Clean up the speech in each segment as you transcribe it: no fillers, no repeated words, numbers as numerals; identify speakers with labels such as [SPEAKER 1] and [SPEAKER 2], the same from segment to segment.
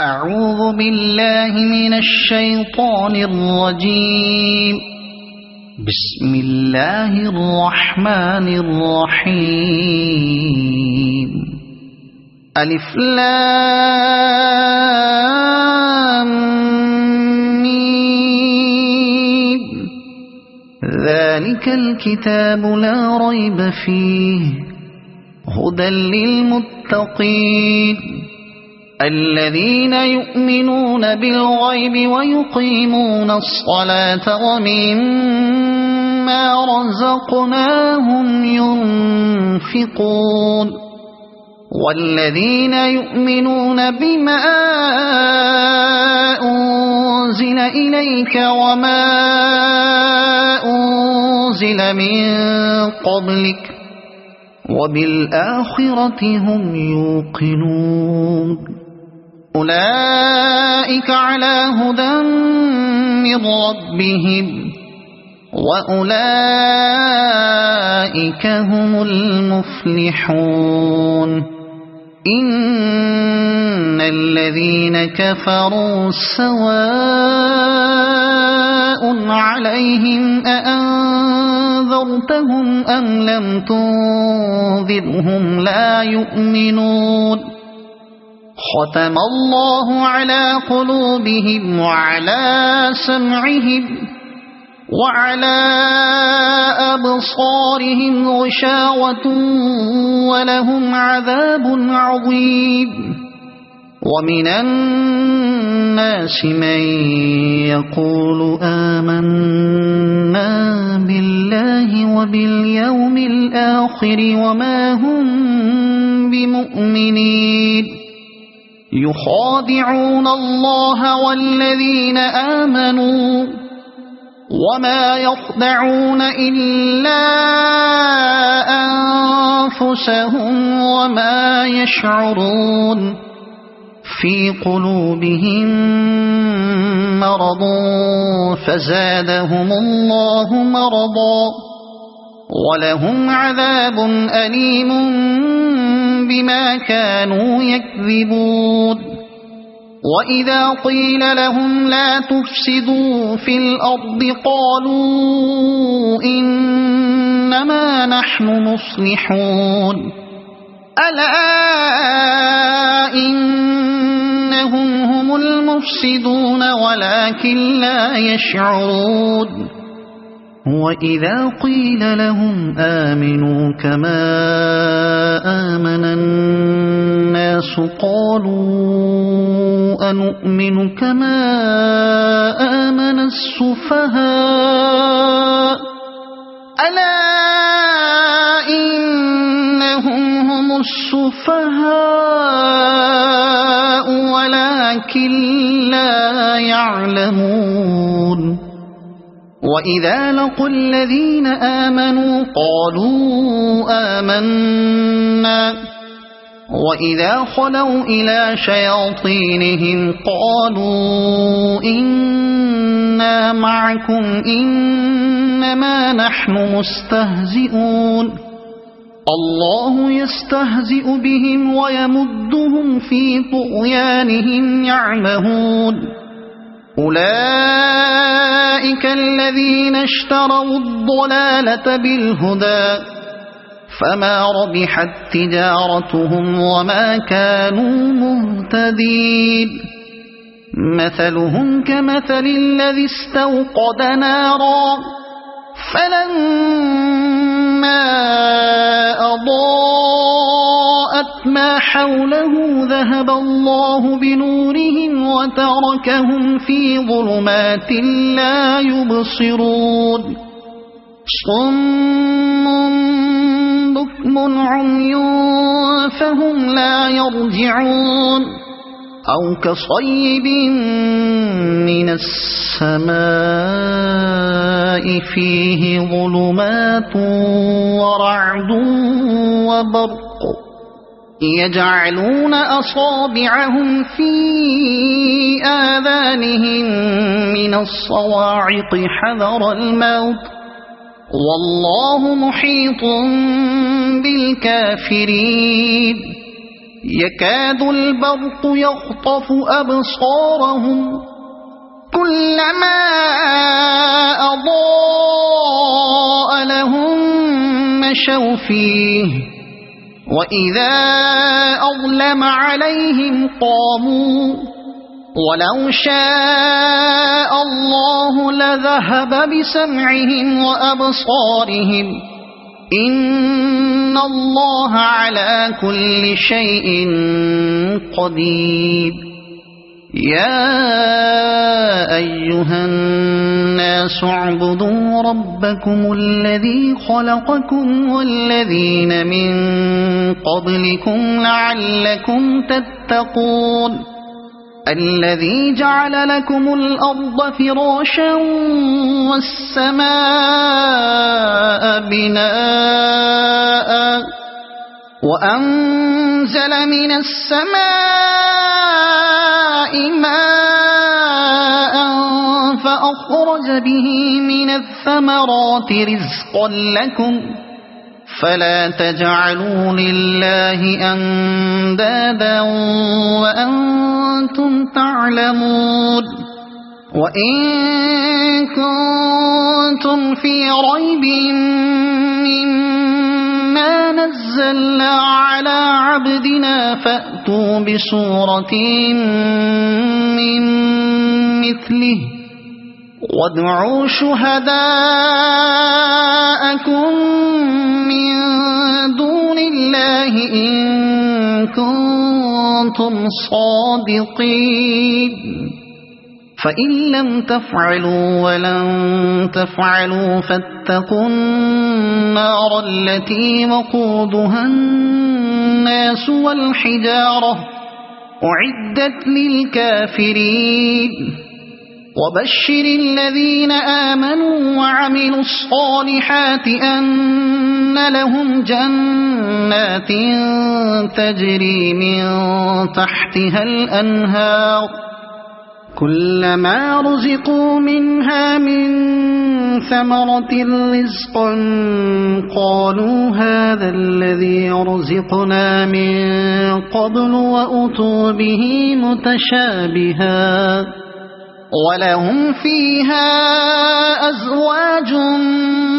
[SPEAKER 1] أعوذ بالله من الشيطان الرجيم. بسم الله الرحمن الرحيم. ألف لام ميم. ذلك الكتاب لا ريب فيه هدى للمتقين الذين يؤمنون بالغيب ويقيمون الصلاة ومما رزقناهم ينفقون والذين يؤمنون بما أنزل إليك وما أنزل من قبلك وبالآخرة هم يوقنون أولئك على هدى من ربهم وأولئك هم المفلحون. إن الذين كفروا سواء عليهم أأنذرتهم أم لم تنذرهم لا يؤمنون. ختم الله على قلوبهم وعلى سمعهم وعلى أبصارهم غشاوة ولهم عذاب عظيم. ومن الناس من يقول آمنا بالله وباليوم الآخر وما هم بمؤمنين يخادعون الله والذين آمنوا وما يخدعون إلا أنفسهم وما يشعرون. في قلوبهم مرض فزادهم الله مرضا ولهم عذاب أليم بما كانوا يكذبون. وإذا قيل لهم لا تفسدوا في الأرض قالوا إنما نحن مصلحون. ألا إنهم هم المفسدون ولكن لا يشعرون. وإذا قيل لهم آمنوا كما آمن الناس قالوا أنؤمن كما آمن السفهاء. ألا إنهم هم السفهاء ولكن لا يعلمون. وإذا لقوا الذين آمنوا قالوا آمنا وإذا خلوا إلى شياطينهم قالوا إنا معكم إنما نحن مستهزئون. الله يستهزئ بهم ويمدهم في طغيانهم يعمهون. أولئك الذين اشتروا الضلالة بالهدى فما ربحت تجارتهم وما كانوا مهتدين. مثلهم كمثل الذي استوقد نارا فلما أضاءت ما حوله ذهب الله بنورهم وتركهم في ظلمات لا يبصرون. صم بكم عمي فهم لا يرجعون. أو كصيب من السماء فيه ظلمات ورعد وبرق يجعلون أصابعهم في آذانهم من الصواعق حذر الموت والله محيط بالكافرين. يكاد البرق يخطف أبصارهم كلما أضاء لهم مشوا فيه وإذا أظلم عليهم قاموا ولو شاء الله لذهب بسمعهم وأبصارهم إن الله على كل شيء قدير يا أيها الناس اعبدوا ربكم الذي خلقكم والذين من قبلكم لعلكم تتقون الذي جعل لكم الأرض فراشا والسماء بناء وأنزل من السماء ماء فأخرج به من الثمرات رزقا لكم فلا تجعلوا لله أندادا وأنتم تعلمون وإن كنتم في ريب مما نزلنا على عبدنا فأتوا بسورة من مثله وادعوا شهداءكم من دون الله إن كنتم صادقين فإن لم تفعلوا ولن تفعلوا فاتقوا النار التي وقودها الناس والحجارة أعدت للكافرين وبشر الذين آمنوا وعملوا الصالحات أن لهم جنات تجري من تحتها الأنهار كلما رزقوا منها من ثمرة رزقا قالوا هذا الذي رزقنا من قبل وأتوا به متشابها ولهم فيها أزواج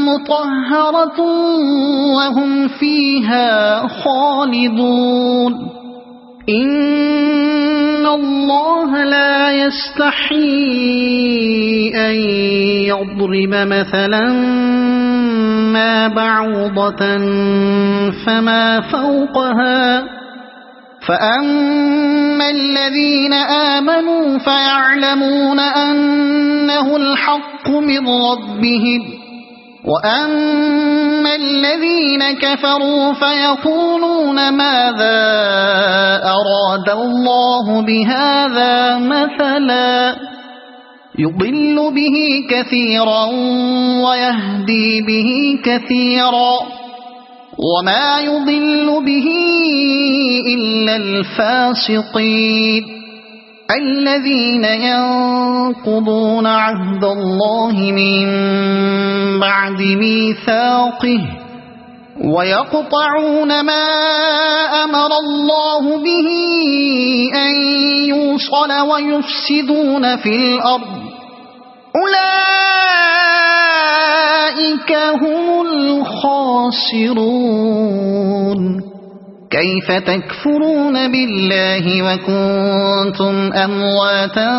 [SPEAKER 1] مطهرة وهم فيها خالدون إن الله لا يستحيي أن يضرب مثلا ما بعوضة فما فوقها فأما الذين آمنوا فيعلمون أنه الحق من ربهم وأما الذين كفروا فيقولون ماذا أراد الله بهذا مثلا يضل به كثيرا ويهدي به كثيرا وما يضل به إلا الفاسقين الذين ينقضون عهد الله من بعد ميثاقه ويقطعون ما أمر الله به أن يوصل ويفسدون في الأرض أولئك هم الخاسرون كيف تكفرون بالله وكنتم أمواتا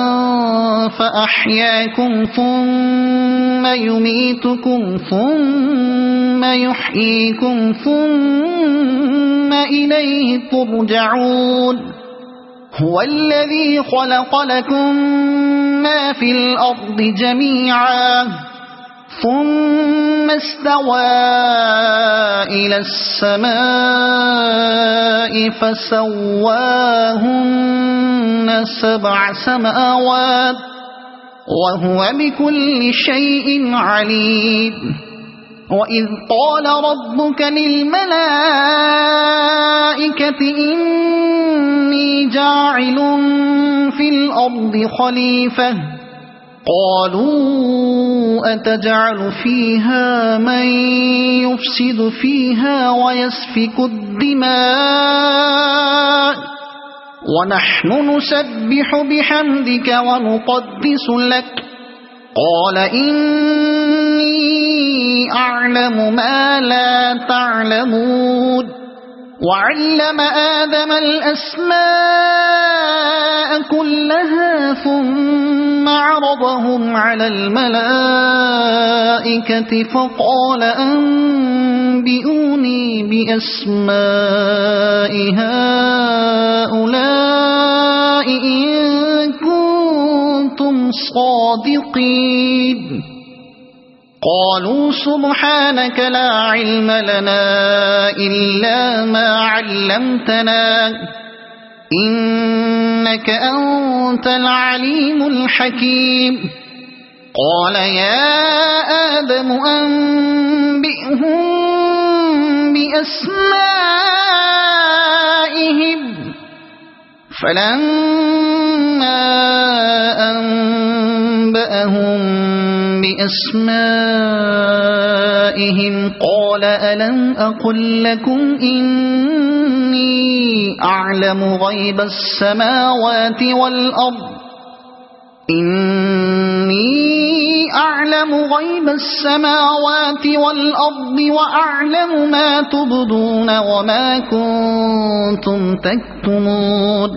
[SPEAKER 1] فأحياكم ثم يميتكم ثم يحييكم ثم إليه ترجعون هو الذي خلق لكم ما في الأرض جميعا ثم استوى إلى السماء فسواهن 7 سماوات وهو بكل شيء عليم وإذ قال ربك للملائكة إني جاعل في الأرض خليفة قالوا أتجعل فيها من يفسد فيها ويسفك الدماء ونحن نسبح بحمدك ونقدس لك قال إني أعلم ما لا تعلمون وعلم آدم الأسماء كلها ثم عرضهم على الملائكة فقال أنبئوني بأسماء هؤلاء إن كنتم صادقين قالوا سبحانك لا علم لنا إلا ما علمتنا إنك أنت العليم الحكيم قال يا آدم أنبئهم بأسمائهم فلما أنبأهم بأسمائهم قال ألم أقل لكم إني أعلم غيب السماوات والأرض وأعلم ما تبدون وما كنتم تكتمون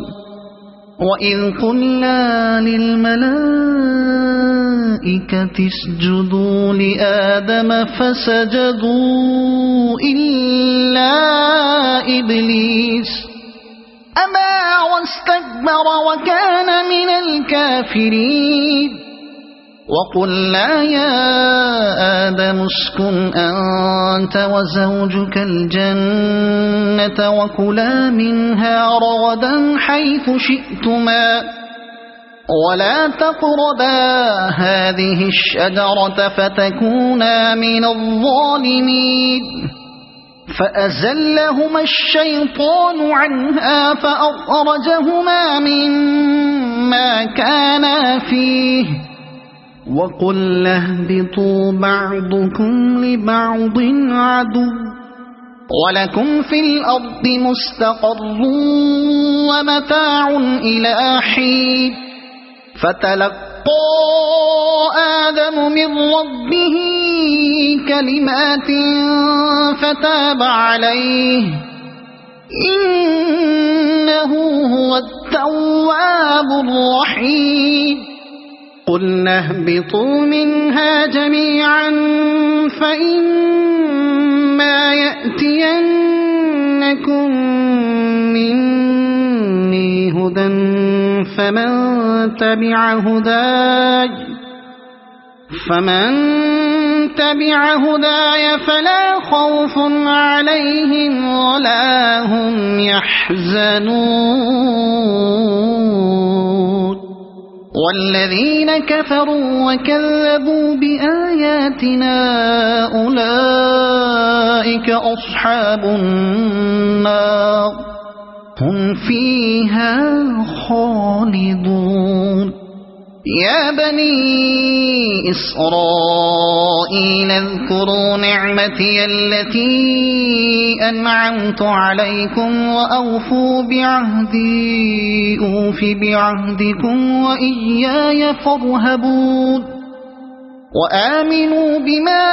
[SPEAKER 1] وإذ قلنا للملائكة اسجدوا لآدم فسجدوا إلا إبليس أبى واستكبر وكان من الكافرين وقلنا يا آدم اسكن أنت وزوجك الجنة وكلا منها رغدا حيث شئتما ولا تقربا هذه الشجرة فتكونا من الظالمين فأزلهما الشيطان عنها فأخرجهما مما كانا فيه وقلنا اهبطوا بعضكم لبعض عدو ولكم في الأرض مستقر ومتاع إلى حين فتلقى آدم من ربه كلمات فتاب عليه إنه هو التواب الرحيم قلنا اهبطوا منها جميعا فإما يأتينكم مني هدى فمن تبع هداي فلا خوف عليهم ولا هم يحزنون والذين كفروا وكذبوا بآياتنا أولئك أصحاب النار هم فيها خالدون يا بني إسرائيل اذكروا نعمتي التي أنعمت عليكم وأوفوا بعهدي أوف بعهدكم وإياي فارهبون وآمنوا بما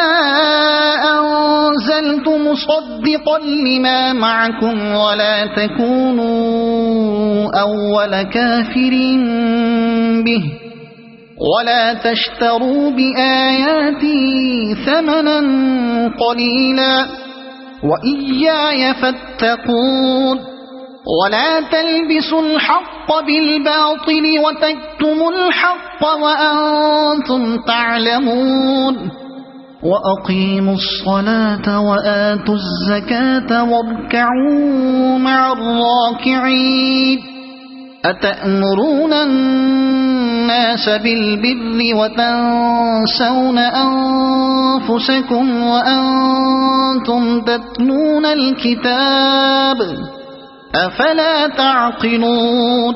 [SPEAKER 1] أنزلت مصدقا لما معكم ولا تكونوا أول كافر به ولا تشتروا بآياتي ثمنا قليلا وإياي فاتقون ولا تلبسوا الحق بالباطل وتكتموا الحق وأنتم تعلمون وأقيموا الصلاة وآتوا الزكاة واركعوا مع الراكعين أتأمرون الناس بالبر وتنسون أنفسكم وأنتم تتلون الكتاب أفلا تعقلون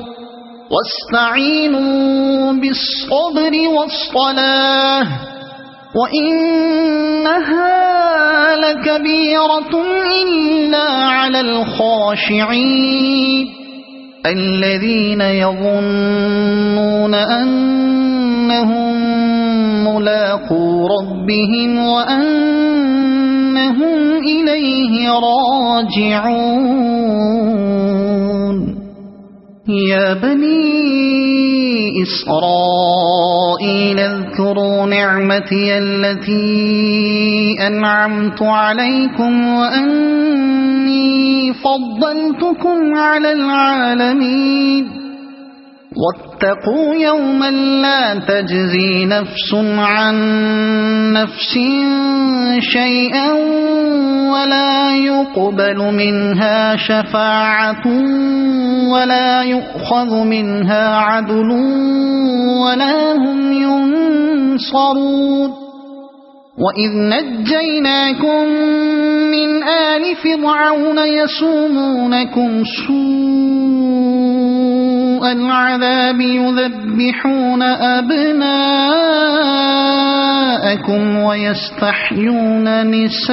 [SPEAKER 1] واستعينوا بالصبر والصلاة وإنها لكبيرة إلا على الخاشعين الذين يظنون أنهم ملاقو ربهم وأنهم إليه راجعون يا بني إسرائيل اذكروا نعمتي التي أنعمت عليكم وأني فضلتكم على العالمين واتقوا يوما لا تجزي نفس عن نفس شيئا ولا يقبل منها شفاعة ولا يؤخذ منها عدل ولا هم ينصرون وإذ نجيناكم من آل فرعون يسومونكم سوء العذاب يذبحون أبناءكم ويستحيون نساءكم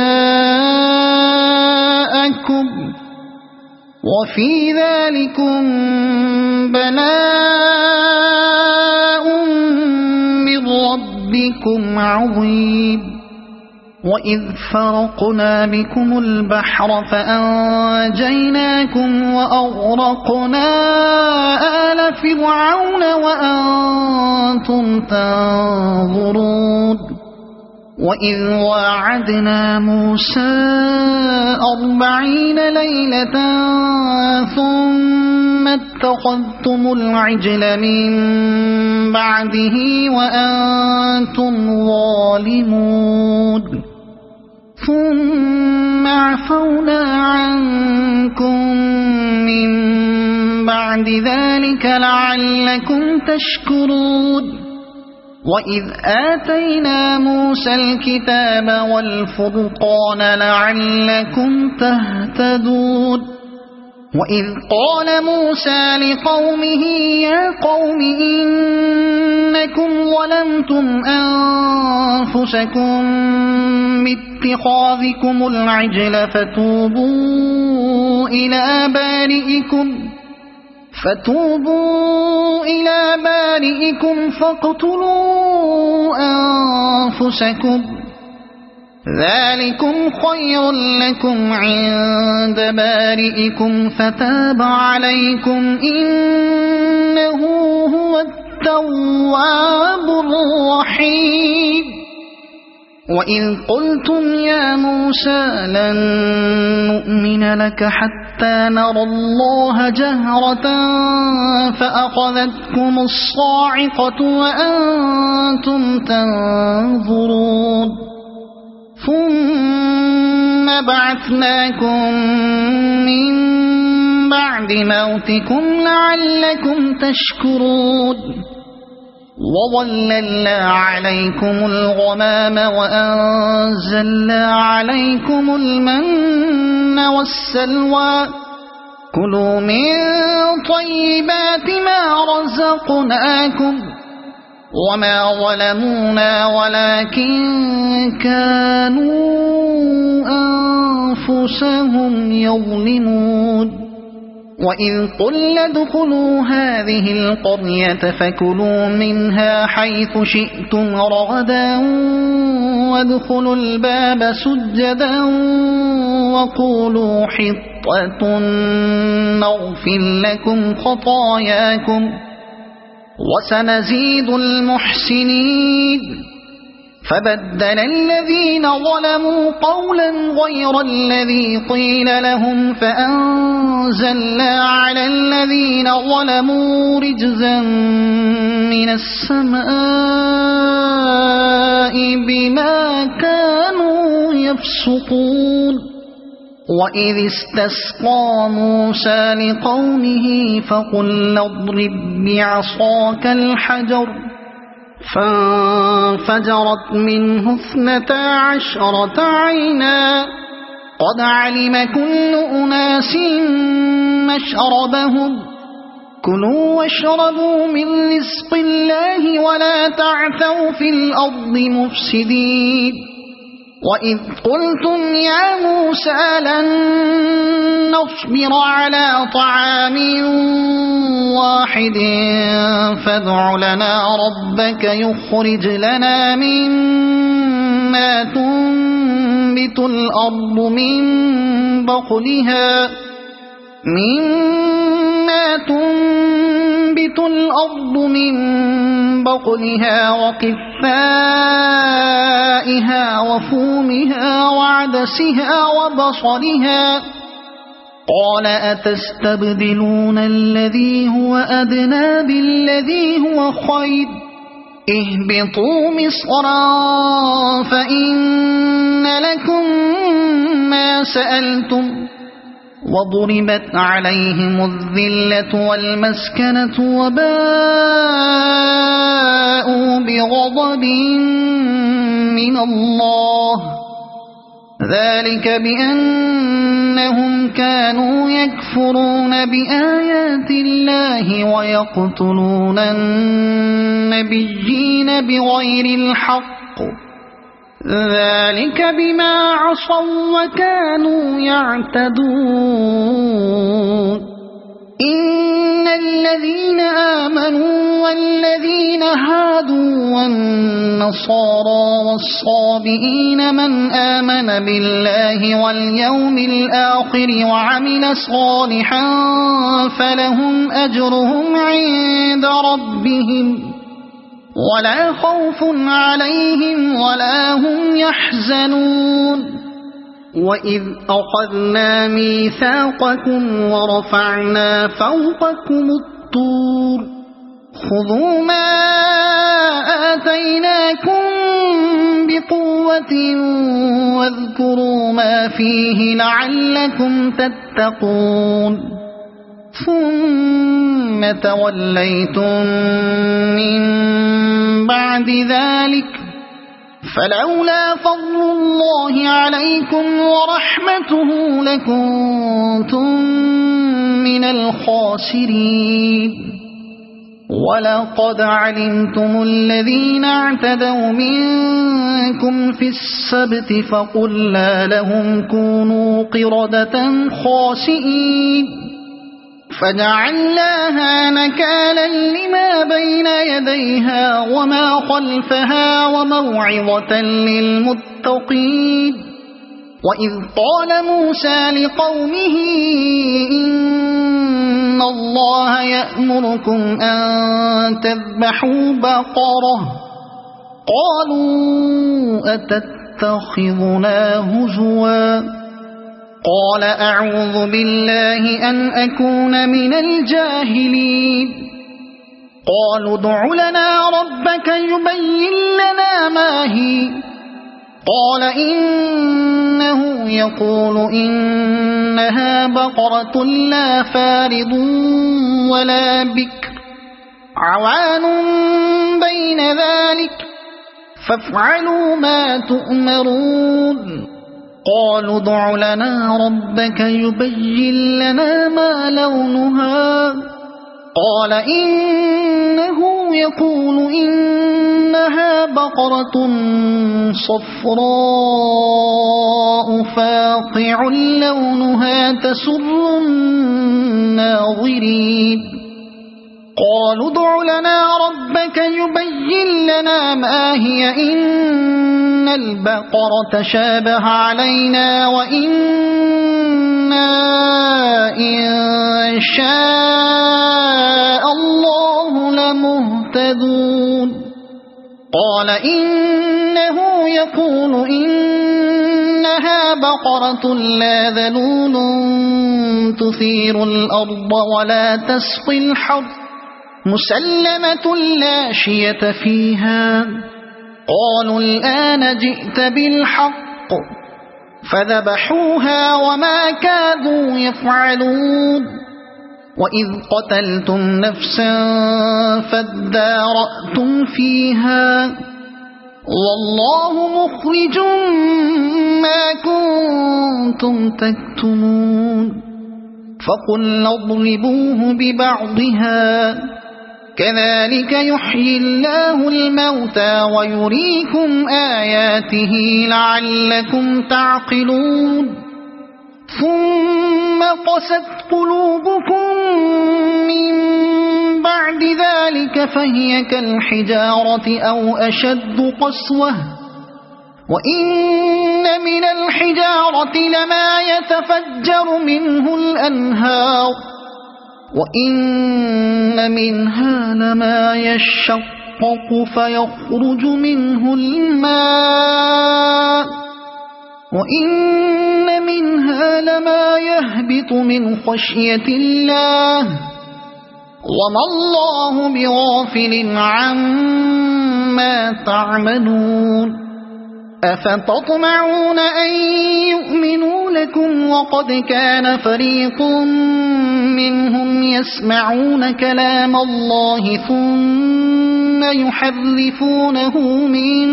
[SPEAKER 1] وفي ذلكم بلاء من ربكم عظيم وإذ فرقنا بكم البحر فأنجيناكم وأغرقنا آل فرعون وأنتم تنظرون وإذ واعدنا موسى 40 ليلة ثم اتخذتم العجل من بعده وأنتم ظالمون ثم عفونا عنكم من بعد ذلك لعلكم تشكرون وإذ آتينا موسى الكتاب والفرقان لعلكم تهتدون وإذ قال موسى لقومه يا قوم إنكم ظلمتم أنفسكم باتخاذكم العجل فتوبوا إلى بارئكم فاقتلوا أنفسكم ذلكم خير لكم عند بارئكم فتاب عليكم إنه هو التواب الرحيم وإذ قلتم يا موسى لن نؤمن لك حتى نرى الله جهرة فأخذتكم الصاعقة وأنتم تنظرون ثم بعثناكم من بعد موتكم لعلكم تشكرون وظللنا عليكم الغمام وأنزلنا عليكم المن والسلوى كلوا من طيبات ما رزقناكم وما ظلمونا ولكن كانوا أنفسهم يظلمون وإذ قلنا ادخلوا هذه القرية فكلوا منها حيث شئتم رغدا وادخلوا الباب سجدا وقولوا حطة نغفر لكم خطاياكم وسنزيد المحسنين فبدل الذين ظلموا قولا غير الذي قيل لهم فأنزلنا على الذين ظلموا رجزا من السماء بما كانوا يفسقون وإذ استسقى موسى لقومه فقلنا اضرب بعصاك الحجر فانفجرت منه 12 عينا قد علم كل أناس مشربهم كلوا واشربوا من رزق الله ولا تعثوا في الأرض مفسدين وإذ قلتم يا موسى لن نصبر على طعام واحد فادع لنا ربك يخرج لنا مما تنبت الأرض من بقلها وقثائها وفومها وعدسها وبصلها قال أتستبدلون الذي هو أدنى بالذي هو خير اهبطوا مصرا فإن لكم ما سألتم وضربت عليهم الذلة والمسكنة وباءوا بغضب من الله ذلك بأنهم كانوا يكفرون بآيات الله ويقتلون النبيين بغير الحق ذلك بما عصوا وكانوا يعتدون إن الذين آمنوا والذين هادوا والنصارى والصابئين من آمن بالله واليوم الآخر وعمل صالحا فلهم أجرهم عند ربهم ولا خوف عليهم ولا هم يحزنون وإذ أخذنا ميثاقكم ورفعنا فوقكم الطور خذوا ما آتيناكم بقوة واذكروا ما فيه لعلكم تتقون ثم توليتم من بعد ذلك فلولا فضل الله عليكم ورحمته لكنتم من الخاسرين ولقد علمتم الذين اعتدوا منكم في السبت فقلنا لهم كونوا قردة خاسئين فجعلناها نكالا لما بين يديها وما خلفها وموعظة للمتقين وإذ قال موسى لقومه إن الله يأمركم أن تذبحوا بقرة قالوا أتتخذنا هزوا قال أعوذ بالله أن أكون من الجاهلين قالوا ادع لنا ربك يبين لنا ما هي قال إنه يقول إنها بقرة لا فارض ولا بكر عوان بين ذلك فافعلوا ما تؤمرون قالوا ادع لنا ربك يبين لنا ما لونها قال إنه يقول إنها بقرة صفراء فاقع لونها تسر الناظرين قالوا ادع لنا ربك يبين لنا ما هي إن البقرة شابه علينا وإنا إن شاء الله لمهتدون قال إنه يقول إنها بقرة لا ذلول تثير الأرض ولا تسقي الحرث مسلمة لا شية فيها قالوا الآن جئت بالحق فذبحوها وما كادوا يفعلون وإذ قتلتم نفسا فادارأتم فيها والله مخرج ما كنتم تكتمون فقلنا اضربوه ببعضها كذلك يحيي الله الموتى ويريكم آياته لعلكم تعقلون ثم قست قلوبكم من بعد ذلك فهي كالحجارة أو أشد قسوة وإن من الحجارة لما يتفجر منه الأنهار وإن منها لما يشقق فيخرج منه الماء وإن منها لما يهبط من خشية الله وما الله بغافل عما تعملون أفتطمعون أن يؤمنوا لكم وقد كان فريق منهم يسمعون كلام الله ثم يحرفونه من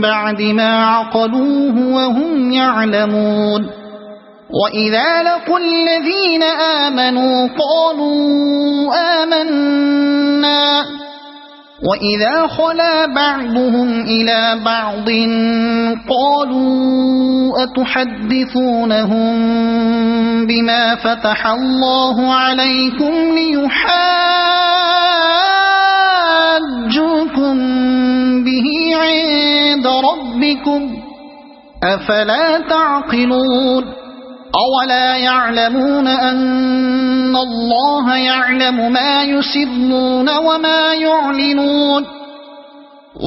[SPEAKER 1] بعد ما عقلوه وهم يعلمون وإذا لقوا الذين آمنوا قالوا آمنا وإذا خلا بعضهم إلى بعض قالوا أتحدثونهم بما فتح الله عليكم ليحاجوكم به عند ربكم أفلا تعقلون أولا يعلمون أن الله يعلم ما يسرون وما يعلنون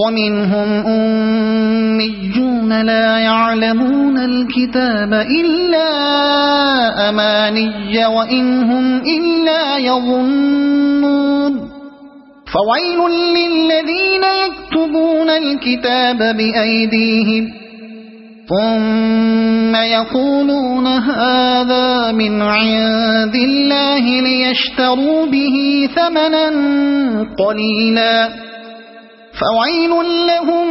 [SPEAKER 1] ومنهم أميون لا يعلمون الكتاب إلا أماني وإن هم إلا يظنون فويل للذين يكتبون الكتاب بأيديهم ثم يقولون هذا من عند الله ليشتروا به ثمنا قليلا فويل لهم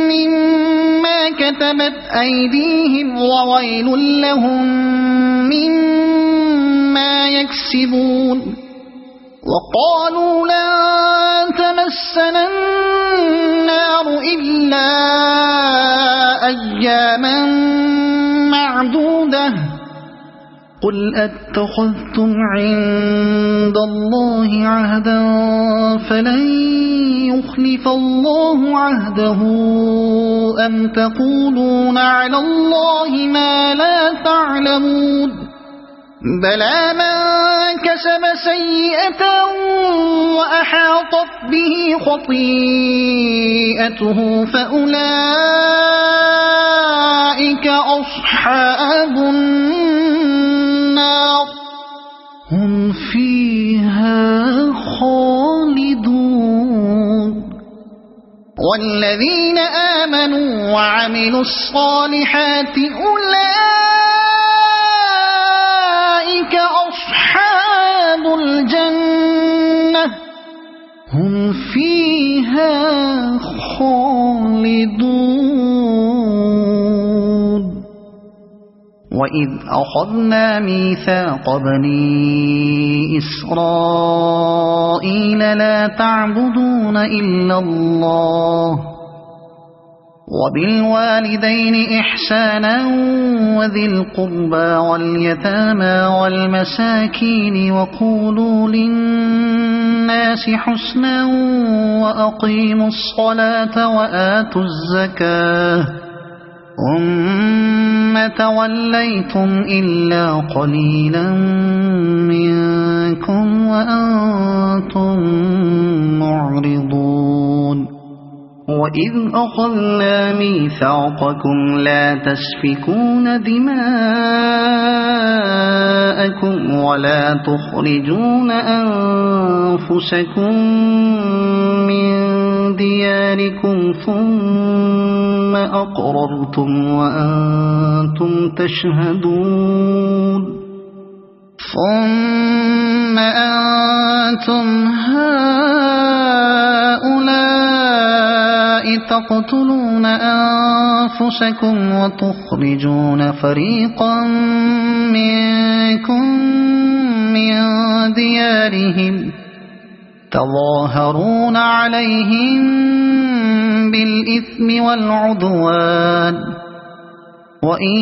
[SPEAKER 1] مما كتبت أيديهم وويل لهم مما يكسبون وقالوا لن تمسنا النار إلا أياما معدودة قل أتخذتم عند الله عهدا فلن يخلف الله عهده أم تقولون على الله ما لا تعلمون بلى من كسب سيئة وأحاطت به خطيئته فأولئك أصحاب النار هم فيها خالدون والذين آمنوا وعملوا الصالحات أولئك أصحاب الجنة هم فيها خالدون وإذ أخذنا ميثاق بني إسرائيل لا تعبدون إلا الله وبالوالدين إحسانا وذي القربى واليتامى والمساكين وقولوا للناس حسنا وأقيموا الصلاة وآتوا الزكاة ثم توليتم إلا قليلا منكم وأنتم معرضون وإذ أخذنا ميثاقكم لا تسفكون دماءكم ولا تخرجون أنفسكم من دياركم ثم أقررتم وأنتم تشهدون ثم أنتم هؤلاء تقتلون أنفسكم وتخرجون فريقا منكم من ديارهم تظاهرون عليهم بالإثم والعدوان وإن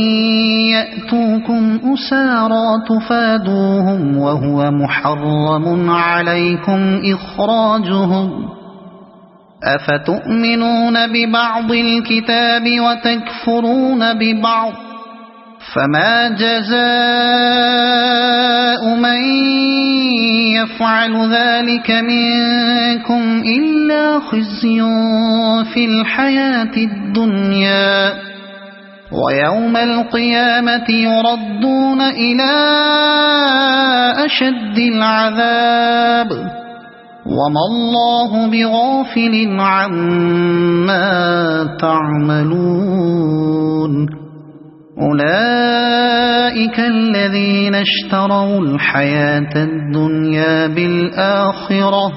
[SPEAKER 1] يأتوكم أسارى تفادوهم وهو محرم عليكم إخراجهم أفتؤمنون ببعض الكتاب وتكفرون ببعض فما جزاء من يفعل ذلك منكم إلا خزي في الحياة الدنيا ويوم القيامة يردون إلى أشد العذاب وما الله بغافل عما تعملون أولئك الذين اشتروا الحياة الدنيا بالآخرة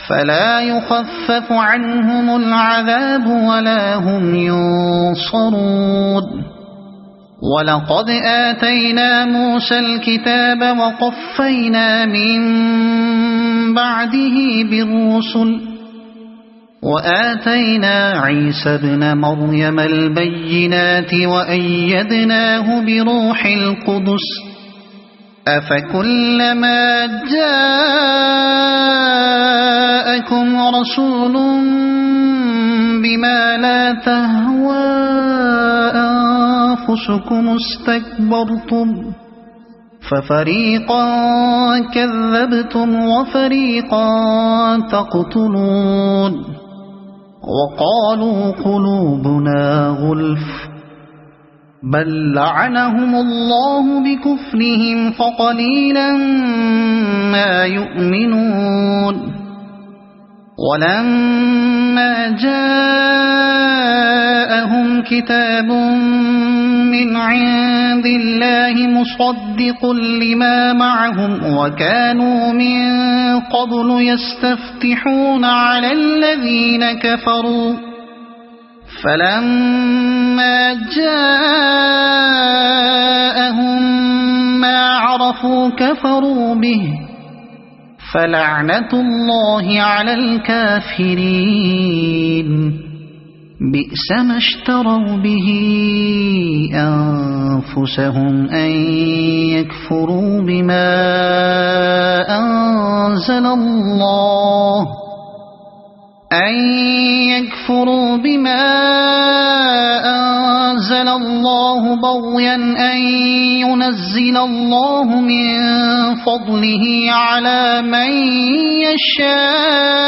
[SPEAKER 1] فلا يخفف عنهم العذاب ولا هم ينصرون ولقد آتينا موسى الكتاب وقفينا من بعده بالرسل وآتينا عيسى ابن مريم البينات وأيدناه بروح القدس أفكلما جاءكم رسول بما لا تهوى أنفسكم استكبرتم ففريقا كذبتم وفريقا تقتلون وقالوا قلوبنا غلف بل لعنهم الله بكفرهم فقليلا ما يؤمنون ولما جاءهم كتاب من عند الله مصدق لما معهم وكانوا من قبل يستفتحون على الذين كفروا فلما جاءهم ما عرفوا كفروا به فلعنة الله على الكافرين بئس ما اشتروا به أنفسهم أن يكفروا بما أنزل الله بغيا أن ينزل الله من فضله على من يشاء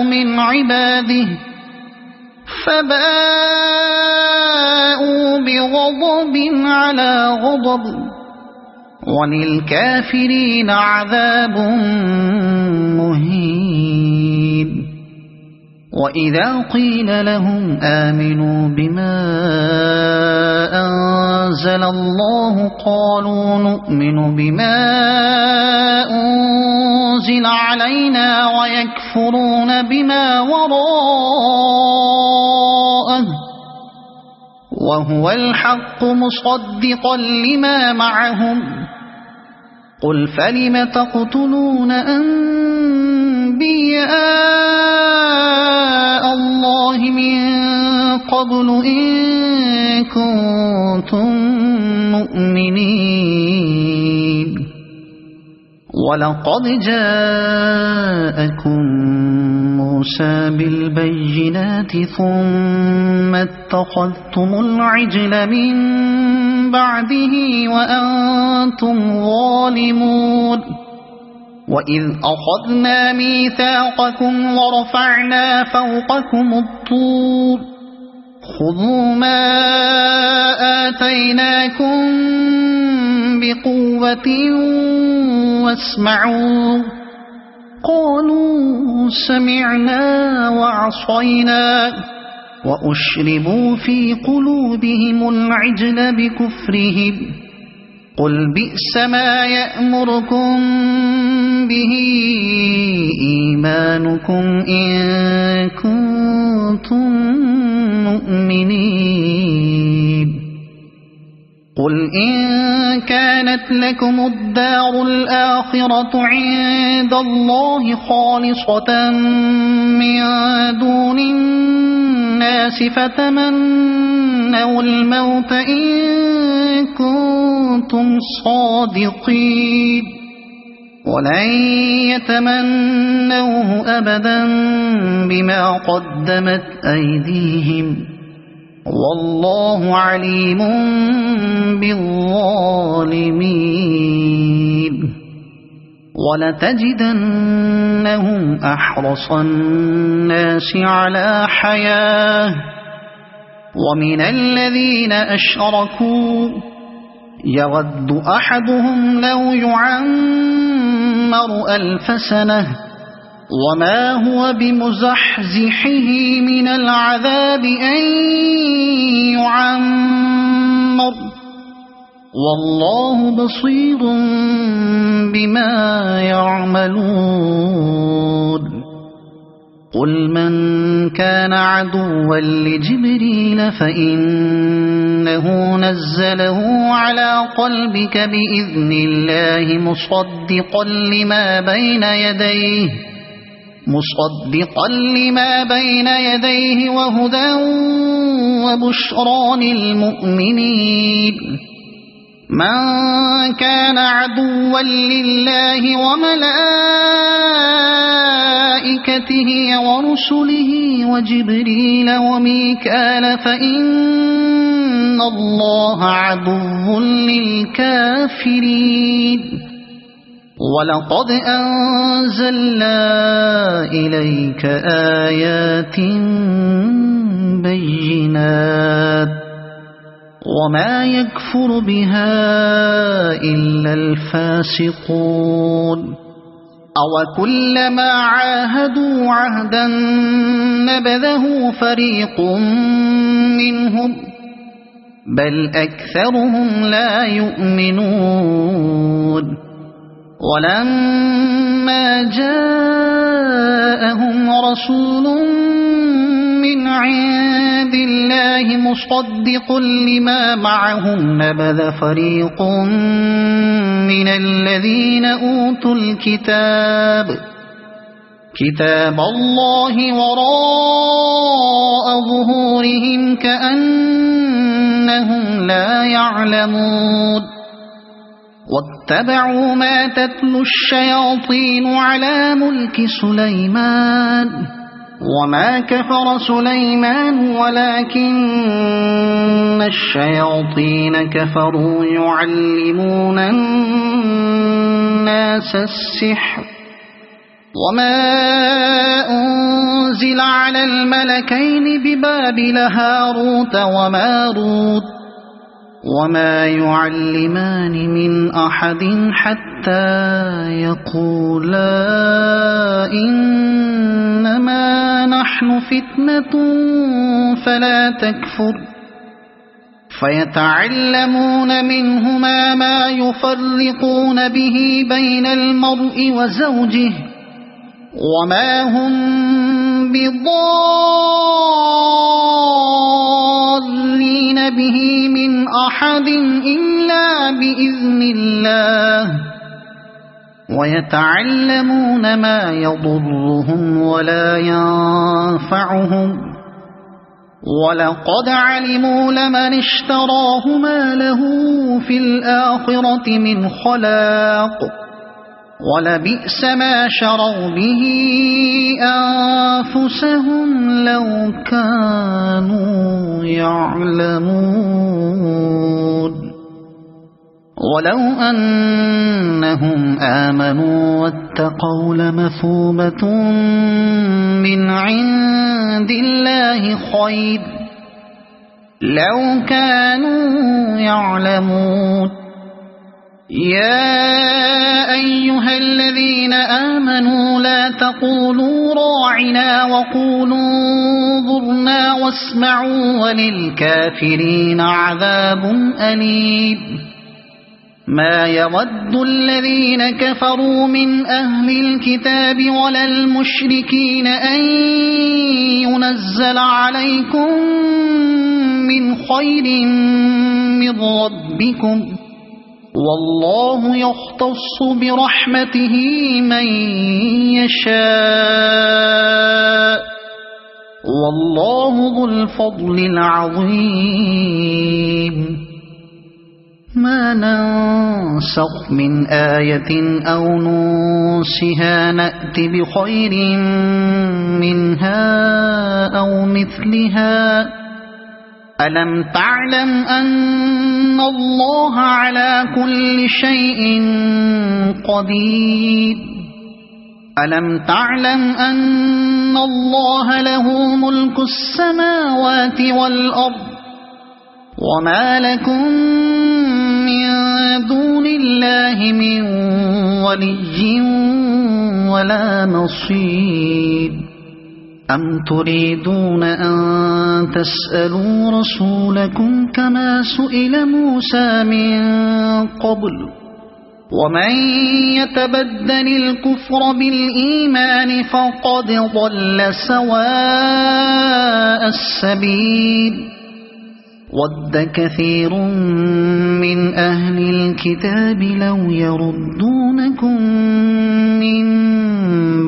[SPEAKER 1] من عباده فباءوا بغضب على غضب وللكافرين عذاب مهين وإذا قيل لهم آمنوا بما أنزل الله قالوا نؤمن بما أنزل علينا ويكفرون بما وراءه وهو الحق مصدقا لما معهم قل فلم تقتلون أنبياء الله من قبل إن كنتم مؤمنين ولقد جاءكم موسى بالبينات ثم اتخذتم العجل من بعده وأنتم ظالمون وإذ أخذنا ميثاقكم ورفعنا فوقكم الطور خذوا ما آتيناكم بقوة واسمعوا قالوا سمعنا وعصينا وأشربوا في قلوبهم العجل بكفرهم قل بئس ما يأمركم به إيمانكم إن كنتم مؤمنين قل إن كان كانت لكم الدار الآخرة عند الله خالصة من دون الناس فتمنوا الموت إن كنتم صادقين ولن يتمنوه أبدا بما قدمت أيديهم والله عليم بالظالمين ولتجدنهم أحرص الناس على حياة ومن الذين أشركوا يود أحدهم لو يعمر 1000 سنة وما هو بمزحزحه من العذاب أن يعمر والله بصير بما يعملون قل من كان عدوا لجبريل فإنه نزله على قلبك بإذن الله مصدقا لما بين يديه وهدى وبشرى للمؤمنين من كان عدوا لله وملائكته ورسله وجبريل وميكال فإن الله عدو للكافرين ولقد أنزلنا إليك آيات بينات وما يكفر بها إلا الفاسقون أوكلما عاهدوا عهدا نبذه فريق منهم بل أكثرهم لا يؤمنون ولما جاءهم رسول من عند الله مصدق لما معهم نبذ فريق من الذين أوتوا كتاب الله وراء ظهورهم كأنهم لا يعلمون واتبعوا ما تتلو الشياطين على ملك سليمان وما كفر سليمان ولكن الشياطين كفروا يعلمون الناس السحر وما أنزل على الملكين ببابل هاروت وماروت وما يعلمان من أحد حتى يقولا إنما نحن فتنة فلا تكفر فيتعلمون منهما ما يفرقون به بين المرء وزوجه وما هم بضارين به من أحد إلا بإذن الله ويتعلمون ما يضرهم ولا ينفعهم ولقد علموا لمن اشتراه ما له في الآخرة من خلاق ولبئس ما شروا به أنفسهم لو كانوا يعلمون ولو أنهم آمنوا واتقوا لمثوبة من عند الله خير لو كانوا يعلمون يا أيها الذين آمنوا لا تقولوا راعنا وقولوا انظرنا واسمعوا وللكافرين عذاب أليم ما يود الذين كفروا من أهل الكتاب ولا المشركين أن ينزل عليكم من خير من ربكم والله يختص برحمته من يشاء والله ذو الفضل العظيم ما ننسخ من آية أو ننسها نأت بخير منها أو مثلها ألم تعلم أن الله على كل شيء قدير ألم تعلم أن الله له ملك السماوات والأرض وما لكم من دون الله من ولي ولا نصير أم تريدون أن تسألوا رسولكم كما سئل موسى من قبل ومن يتبدل الكفر بالإيمان فقد ضل سواء السبيل ود كثير من أهل الكتاب لو يردونكم من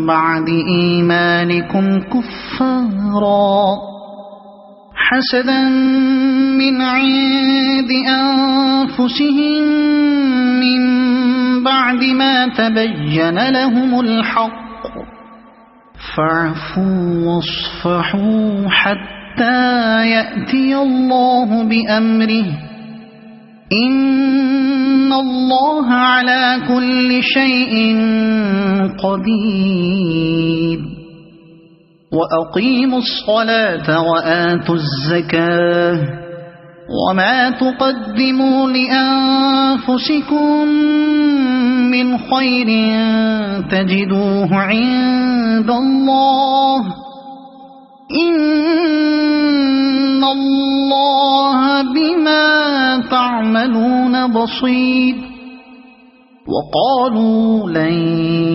[SPEAKER 1] بعد إيمانكم كفارا حسدا من عند أنفسهم من بعد ما تبين لهم الحق فاعفوا واصفحوا حتى يأتي الله بأمره إن الله على كل شيء قدير وأقيموا الصلاة وآتوا الزكاة وما تقدموا لأنفسكم من خير تجدوه عند الله إن الله بما تعملون بصير وقالوا لن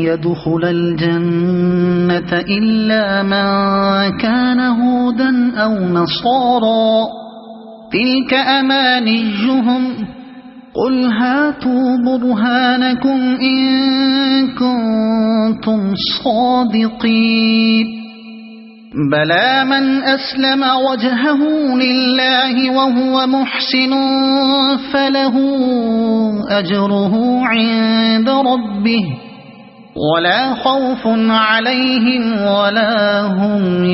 [SPEAKER 1] يدخل الجنة إلا من كان هودا أو نصارى تلك أمانيهم قل هاتوا برهانكم إن كنتم صادقين بلى من أسلم وجهه لله وهو محسن فله أجره عند ربه ولا خوف عليهم ولا هم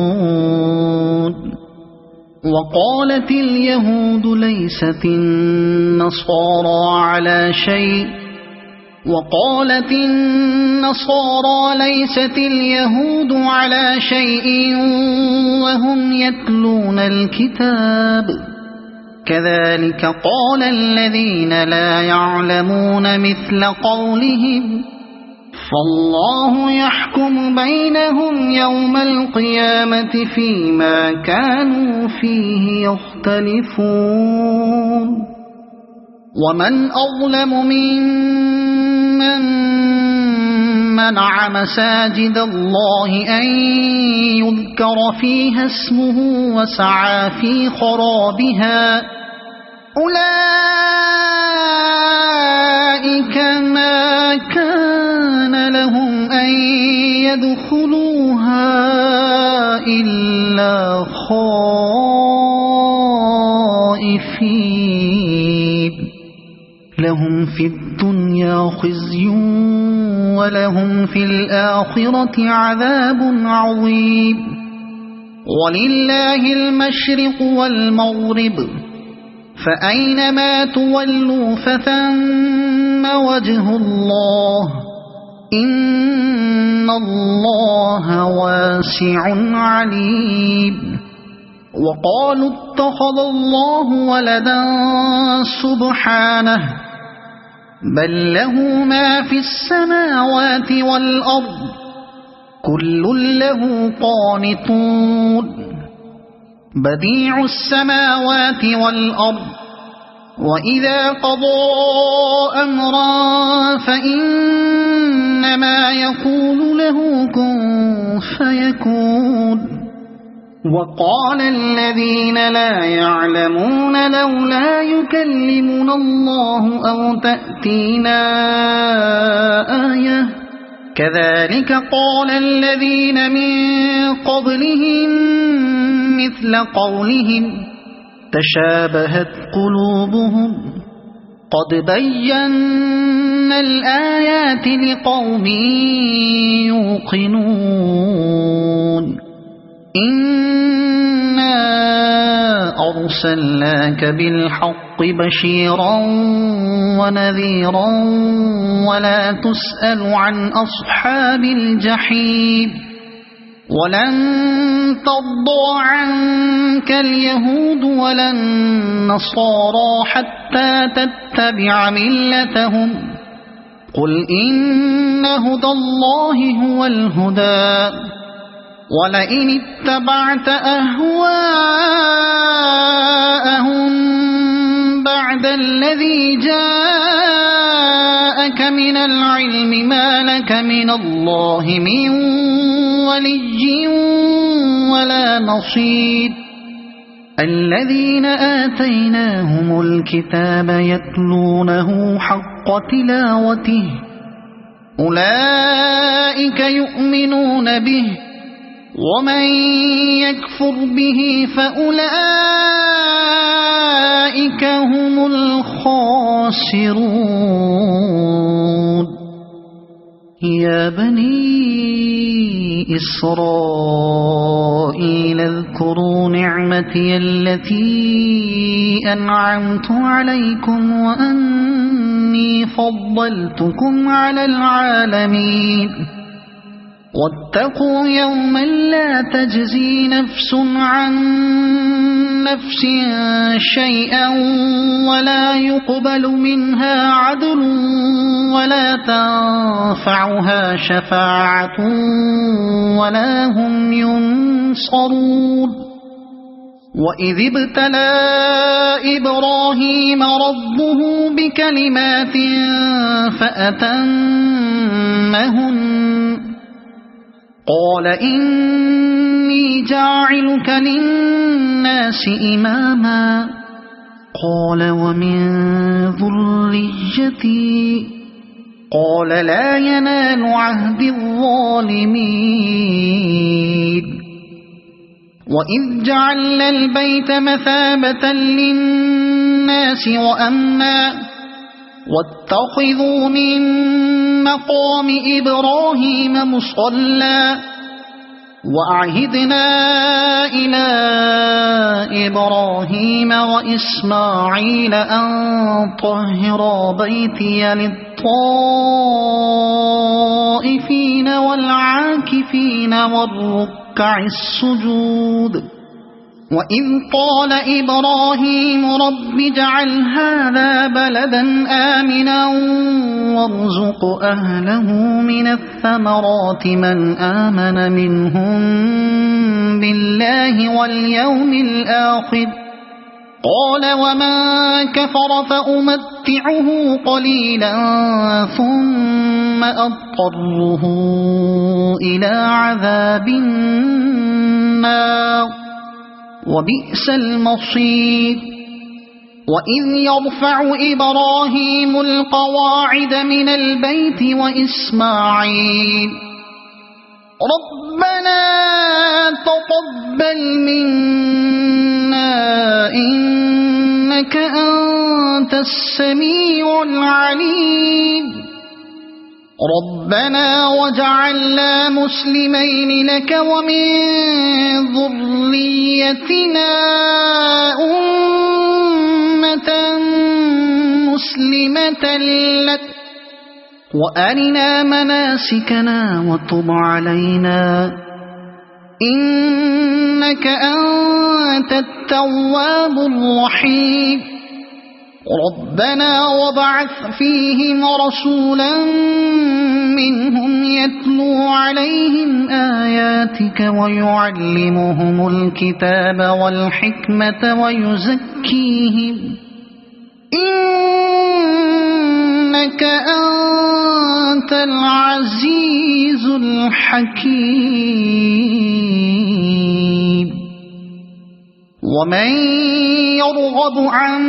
[SPEAKER 1] يحزنون وقالت اليهود ليست النصارى على شيء وقالت النصارى ليست اليهود على شيء وهم يتلون الكتاب كذلك قال الذين لا يعلمون مثل قولهم فالله يحكم بينهم يوم القيامة فيما كانوا فيه يختلفون ومن أظلم ممن منع مساجد الله أن يذكر فيها اسمه وسعى في خرابها أولئك ما كان لهم أن يدخلوها إلا خائفين لهم في الدنيا خزي ولهم في الآخرة عذاب عظيم ولله المشرق والمغرب فأينما تولوا فثم وجه الله إن الله واسع عليم وقالوا اتخذ الله ولدا سبحانه بل له ما في السماوات والأرض كل له قانتون بديع السماوات والأرض وإذا قضى أمرا فإنما يقول له كن فيكون وقال الذين لا يعلمون لولا يكلمنا الله أو تأتينا آية كذلك قال الذين من قبلهم مثل قولهم تشابهت قلوبهم قد بينا الآيات لقوم يوقنون إنا أرسلناك بالحق بشيرا ونذيرا ولا تسأل عن أصحاب الجحيم ولن ترضى عنك اليهود ولا النصارى حتى تتبع ملتهم قل إن هدى الله هو الهدى ولئن اتبعت أهواءهم بعد الذي جاءك من العلم ما لك من الله من ولي ولا نصير الذين آتيناهم الكتاب يتلونه حق تلاوته أولئك يؤمنون به ومن يكفر به فأولئك هم الخاسرون يا بني إسرائيل اذكروا نعمتي التي أنعمت عليكم وأني فضلتكم على العالمين واتقوا يوما لا تجزي نفس عن نفس شيئا ولا يقبل منها عدل ولا تنفعها شفاعة ولا هم ينصرون وإذ ابتلى إبراهيم ربه بكلمات فأتمهن قال إني جاعلك للناس إماما قال ومن ذريتي قال لا ينال عهد الظالمين وإذ جعلنا البيت مثابة للناس وأمنا واتخذوا من مقام إبراهيم مصلى وأعهدنا إلى إبراهيم وإسماعيل أن طهرا بيتي للطائفين والعاكفين والركع السجود وإذ قال إبراهيم رب اجعل هذا بلدا آمنا وارزق أهله من الثمرات من آمن منهم بالله واليوم الآخر قال ومن كفر فأمتعه قليلا ثم أضطره إلى عذاب النار وبئس المصير وإذ يرفع إبراهيم القواعد من البيت وإسماعيل ربنا تقبل منا إنك أنت السميع العليم ربنا وجعلنا مسلمين لك ومن ذريتنا أمة مسلمة لك وأرنا مناسكنا وتب علينا إنك أنت التواب الرحيم ربنا وابعث فيهم رسولا منهم يتلو عليهم آياتك ويعلمهم الكتاب والحكمة ويزكيهم إنك أنت العزيز الحكيم ومن يرغب عن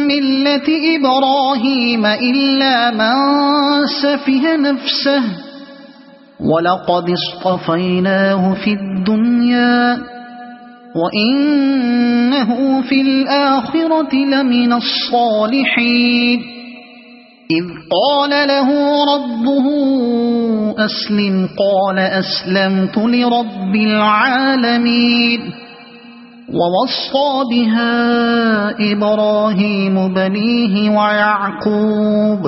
[SPEAKER 1] ملة إبراهيم إلا من سفه نفسه ولقد اصطفيناه في الدنيا وإنه في الآخرة لمن الصالحين إذ قال له ربه أسلم قال أسلمت لرب العالمين ووصى بها إبراهيم بنيه ويعقوب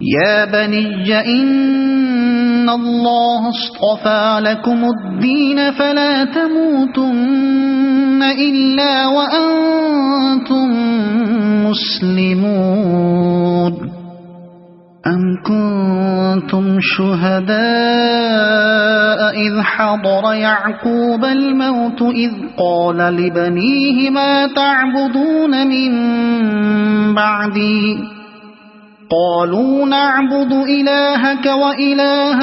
[SPEAKER 1] يا بني إن الله اصطفى لكم الدين فلا تموتن إلا وأنتم مسلمون أم كنتم شهداء إذ حضر يعقوب الموت إذ قال لبنيه ما تعبدون من بعدي قالوا نعبد إلهك وإله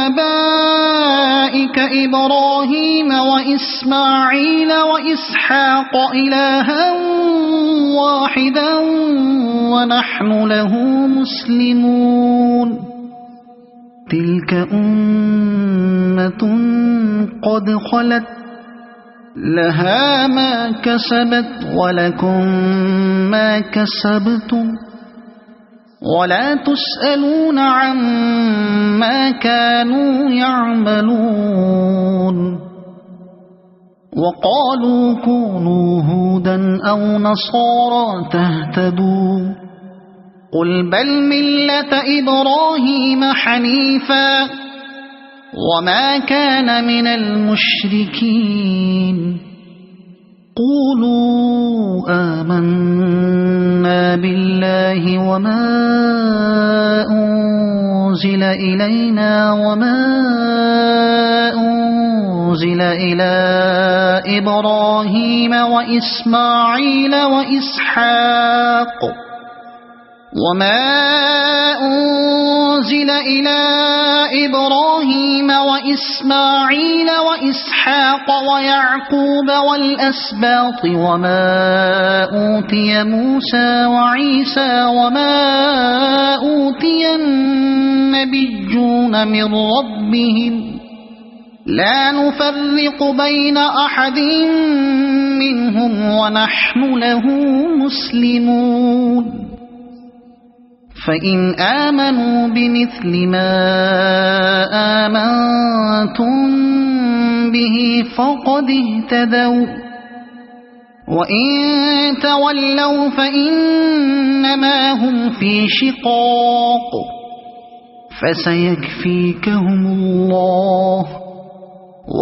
[SPEAKER 1] آبائك إبراهيم وإسماعيل وإسحاق إلها واحدا ونحن له مسلمون تلك أمة قد خلت لها ما كسبت ولكم ما كسبتم ولا تسألون عما كانوا يعملون وقالوا كونوا هودا أو نصارى تهتدوا قل بل ملة إبراهيم حنيفا وما كان من المشركين قولوا آمنا بالله وما أنزل إلينا وما أنزل إلى إبراهيم وإسماعيل وإسحاق وما أنزل إلى إبراهيم وإسماعيل وإسحاق ويعقوب والأسباط وما أوتي موسى وعيسى وما أوتي النبيون من ربهم لا نفرق بين أحد منهم ونحن له مسلمون فإن آمنوا بمثل ما آمنتم به فقد اهتدوا وإن تولوا فإنما هم في شقاق فسيكفيكهم الله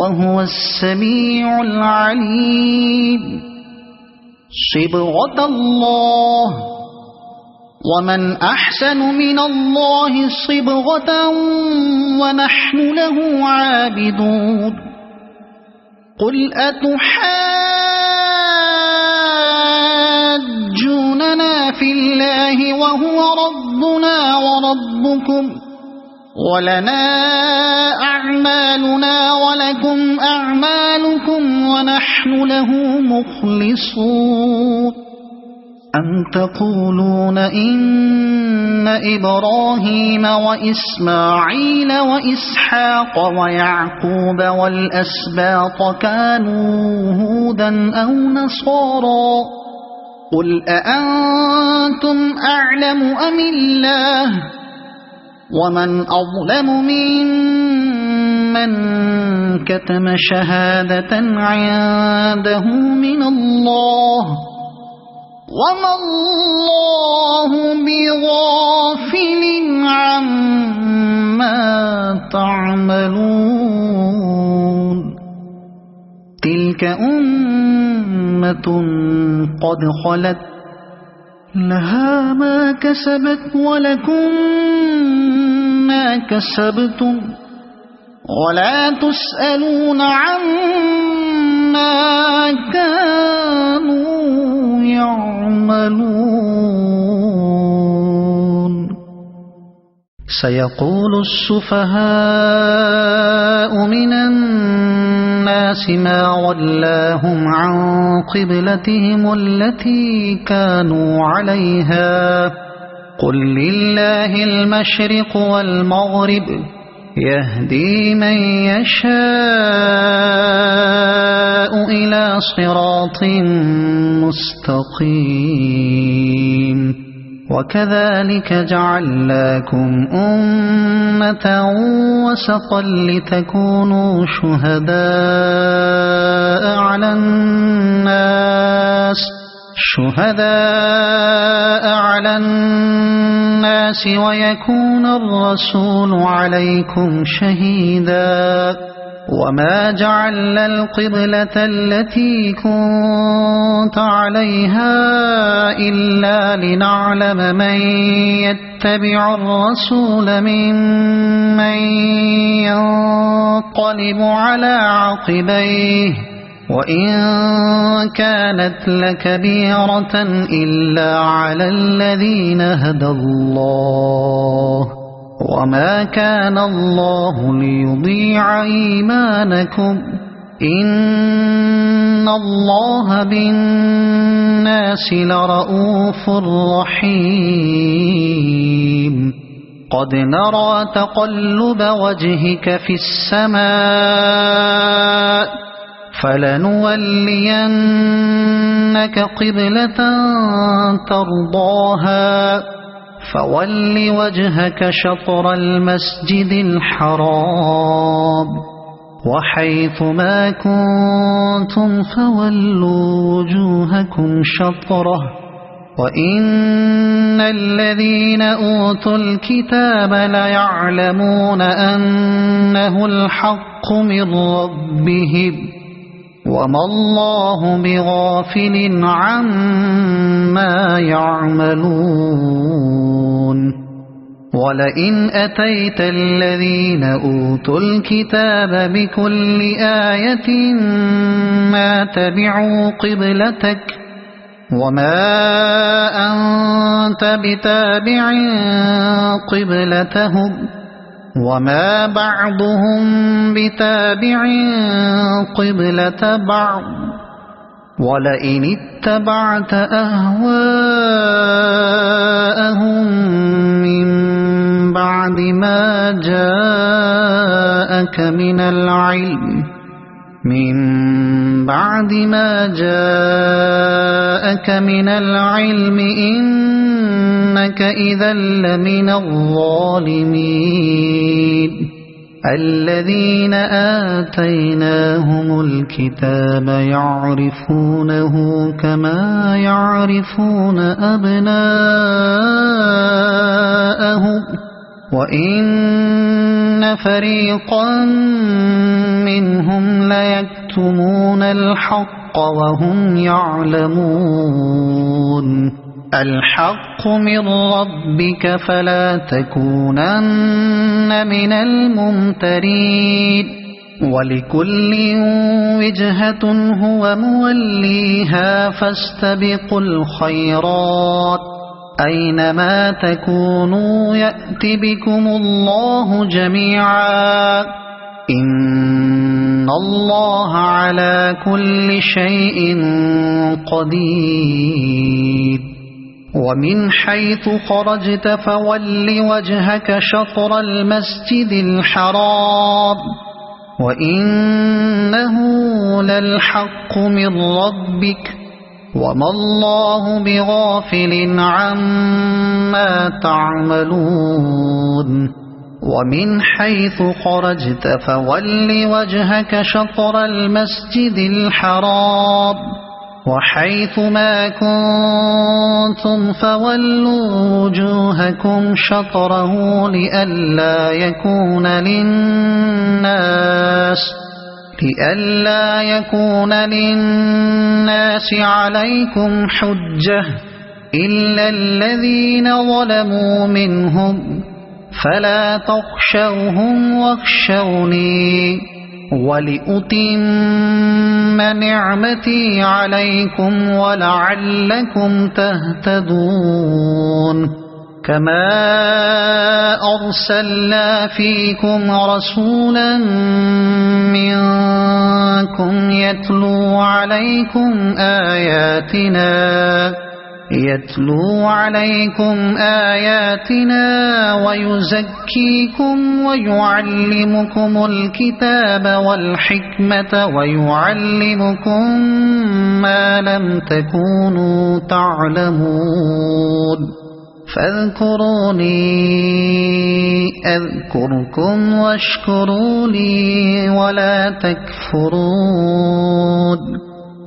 [SPEAKER 1] وهو السميع العليم صبغة الله ومن أحسن من الله صبغة ونحن له عابدون قل أتحاجوننا في الله وهو ربنا وربكم ولنا أعمالنا ولكم أعمالكم ونحن له مخلصون أم تقولون إن إبراهيم وإسماعيل وإسحاق ويعقوب والأسباط كانوا هودا أو نصارى قل أأنتم أعلم أم الله ومن أظلم ممن كتم شهادة عنده من الله وما الله بغافل عما تعملون تلك أمة قد خلت لها ما كسبت ولكم ما كسبتم ولا تسألون عما كانوا يعملون سيقول السفهاء من الناس الناس ما ولاهم عن قبلتهم التي كانوا عليها قل لله المشرق والمغرب يهدي من يشاء إلى صراط مستقيم وكذلك جعلناكم أمة وسطا لتكونوا شهداء على الناس ويكون الرسول عليكم شهيدا وما جعلنا القبلة التي كنت عليها إلا لنعلم من يتبع الرسول ممن ينقلب على عقبيه وإن كانت لكبيرة إلا على الذين هدى الله وما كان الله ليضيع إيمانكم إن الله بالناس لرؤوف رحيم قد نرى تقلب وجهك في السماء فلنولينك قبلة ترضاها فول وجهك شطر المسجد الحرام وحيث ما كنتم فولوا وجوهكم شطره وإن الذين أوتوا الكتاب ليعلمون أنه الحق من ربهم وما الله بغافل عما يعملون ولئن أتيت الذين أوتوا الكتاب بكل آية ما تبعوا قبلتك وما أنت بتابع قبلتهم وما بعضهم بتابع قبلة بعض ولئن اتبعت أهواءهم من بعد ما جاءك من العلم إنك إذا لمن الظالمين الذين آتيناهم الكتاب يعرفونه كما يعرفون أبناءهم وإن فريقا منهم ليكتمون الحق وهم يعلمون الحق من ربك فلا تكونن من الممترين ولكل وجهة هو موليها فاستبقوا الخيرات أينما تكونوا يأت بكم الله جميعا إن الله على كل شيء قدير ومن حيث خرجت فول وجهك شطر المسجد الحرام وإنه للحق من ربك وما الله بغافل عما تعملون ومن حيث خرجت فول وجهك شطر المسجد الحرام وحيث ما كنتم فولوا وجوهكم شطره لئلا يكون للناس عليكم حجة إلا الذين ظلموا منهم فلا تخشوهم واخشوني ولأتم نعمتي عليكم ولعلكم تهتدون كما أرسلنا فيكم رسولا منكم يتلو عليكم آياتنا ويزكيكم ويعلمكم الكتاب والحكمة ويعلمكم ما لم تكونوا تعلمون فاذكروني أذكركم واشكروا لي ولا تكفرون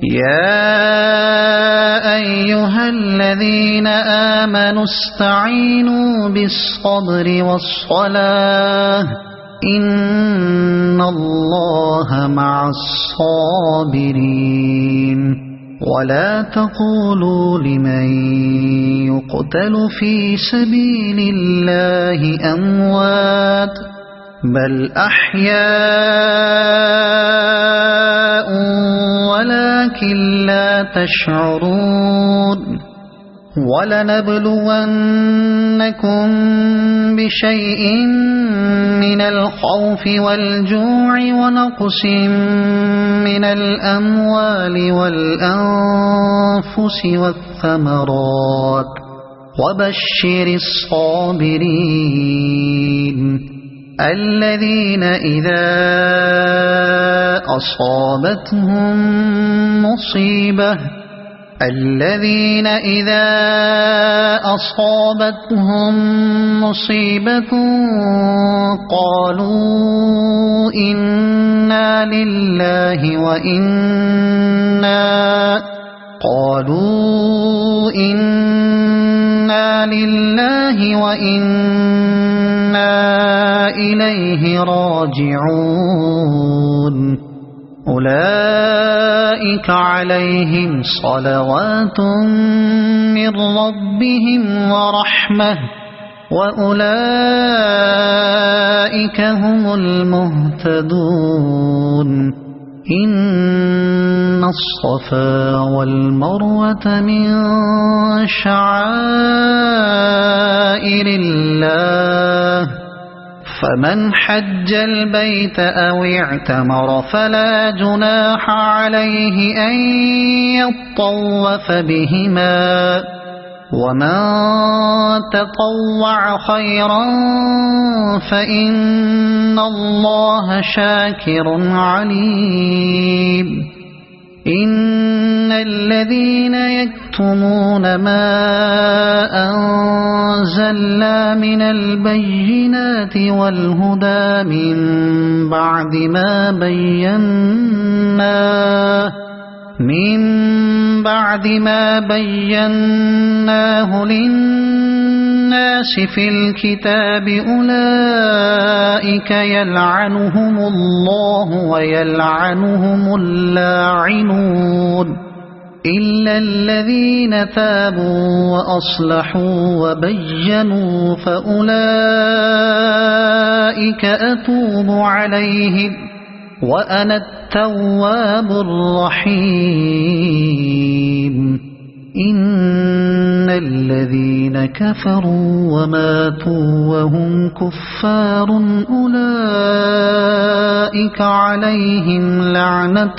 [SPEAKER 1] يا أيها الذين آمنوا استعينوا بالصبر والصلاة إن الله مع الصابرين ولا تقولوا لمن يقتل في سبيل الله أموات بل أحياء ولكن لا تشعرون ولنبلونكم بشيء من الخوف والجوع ونقص من الأموال والأنفس والثمرات وبشر الصابرين الذين إذا أصابتهم مصيبة قالوا إنا لله وإنا إليه راجعون أولئك عليهم صلوات من ربهم ورحمة وأولئك هم المهتدون إن الصفا والمروة من شعائر الله فمن حج البيت أو اعتمر فلا جناح عليه أن يطوف بهما ومن تطوع خيرا فإن الله شاكر عليم إن الذين يكتمون ما أنزلنا من البينات والهدى من بعد ما بيناه للناس في الكتاب أولئك يلعنهم الله ويلعنهم اللاعنون إلا الذين تابوا وأصلحوا وبينوا فأولئك أتوب عليهم وأنا التواب الرحيم إن الذين كفروا وماتوا وهم كفار أولئك عليهم لعنة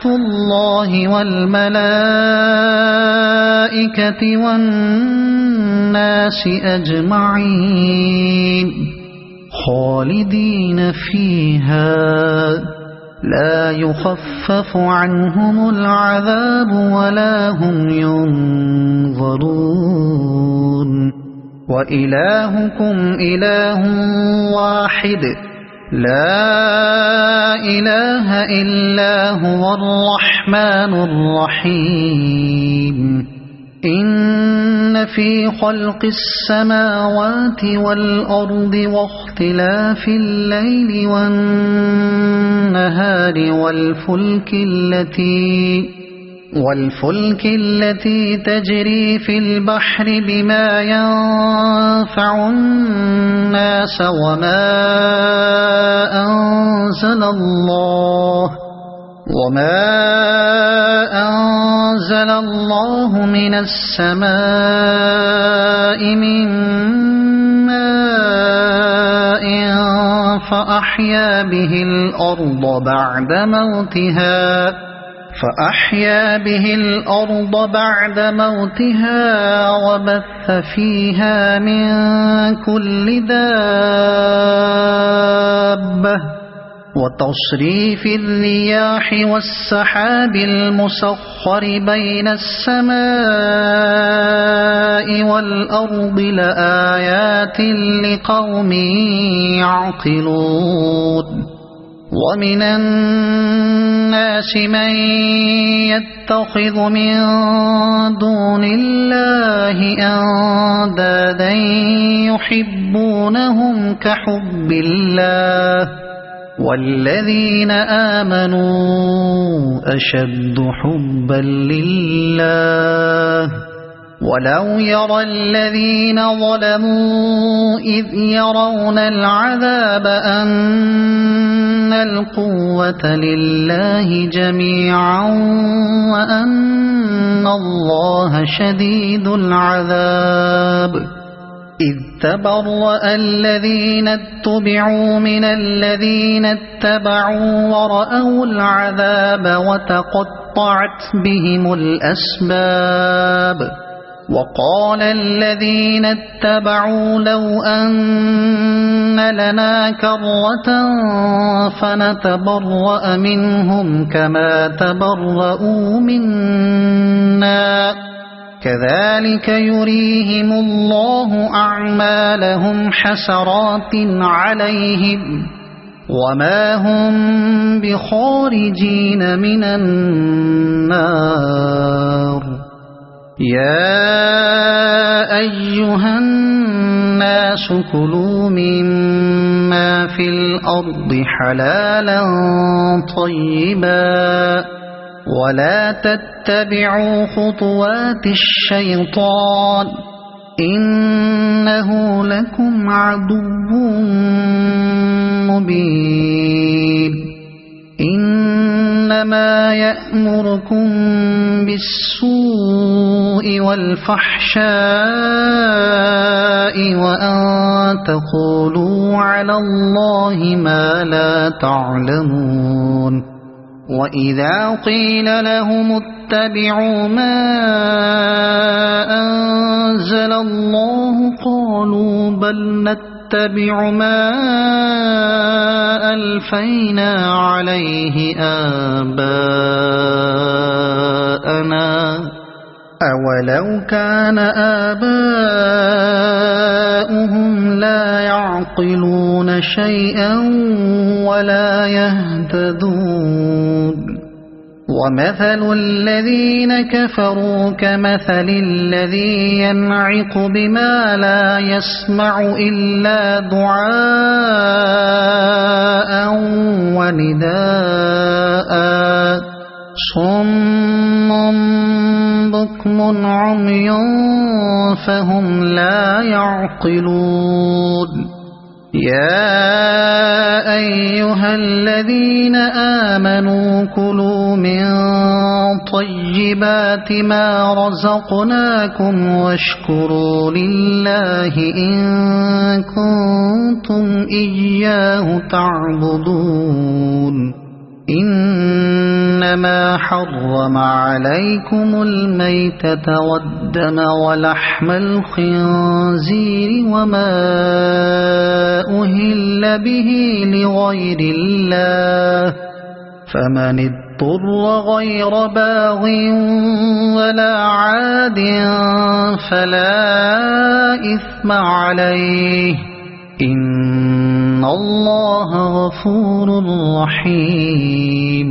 [SPEAKER 1] الله والملائكة والناس أجمعين خالدين فيها لا يخفف عنهم العذاب ولا هم ينظرون وإلهكم إله واحد لا إله إلا هو الرحمن الرحيم إن في خلق السماوات والأرض واختلاف الليل والنهار والفلك التي تجري في البحر بما ينفع الناس وما أنزل الله من السماء من ماء فأحيا به الأرض بعد موتها وبث فيها من كل دابة وتصريف الرياح والسحاب المسخر بين السماء والأرض لآيات لقوم يعقلون ومن الناس من يتخذ من دون الله أندادا يحبونهم كحب الله والذين آمنوا أشد حبا لله ولو يرى الذين ظلموا إذ يرون العذاب أن القوة لله جميعا وأن الله شديد العذاب إذ تبرأ الذين اتبعوا من الذين اتبعوا ورأوا العذاب وتقطعت بهم الأسباب وقال الذين اتبعوا لو أن لنا كرة فنتبرأ منهم كما تبرؤوا منا كذلك يريهم الله أعمالهم حسرات عليهم وما هم بخارجين من النار يا أيها الناس كلوا مما في الأرض حلالا طيبا ولا تتبعوا خطوات الشيطان إنه لكم عدو مبين إنما يأمركم بالسوء والفحشاء وأن تقولوا على الله ما لا تعلمون وإذا قيل لهم اتبعوا ما أنزل الله قالوا بل نتبع ما ألفينا عليه آباءنا أولو كان آباؤهم لا يعقلون شيئا ولا يهتدون ومثل الذين كفروا كمثل الذي ينعق بما لا يسمع إلا دعاء ونداء صم بكم عمي فهم لا يعقلون يا أيها الذين آمنوا كلوا من طيبات ما رزقناكم واشكروا لله إن كنتم إياه تعبدون إنما حرم عليكم الميتة والدم ولحم الخنزير وما أهل به لغير الله فمن اضطر غير باغ ولا عاد فلا إثم عليه إن الله غفور رحيم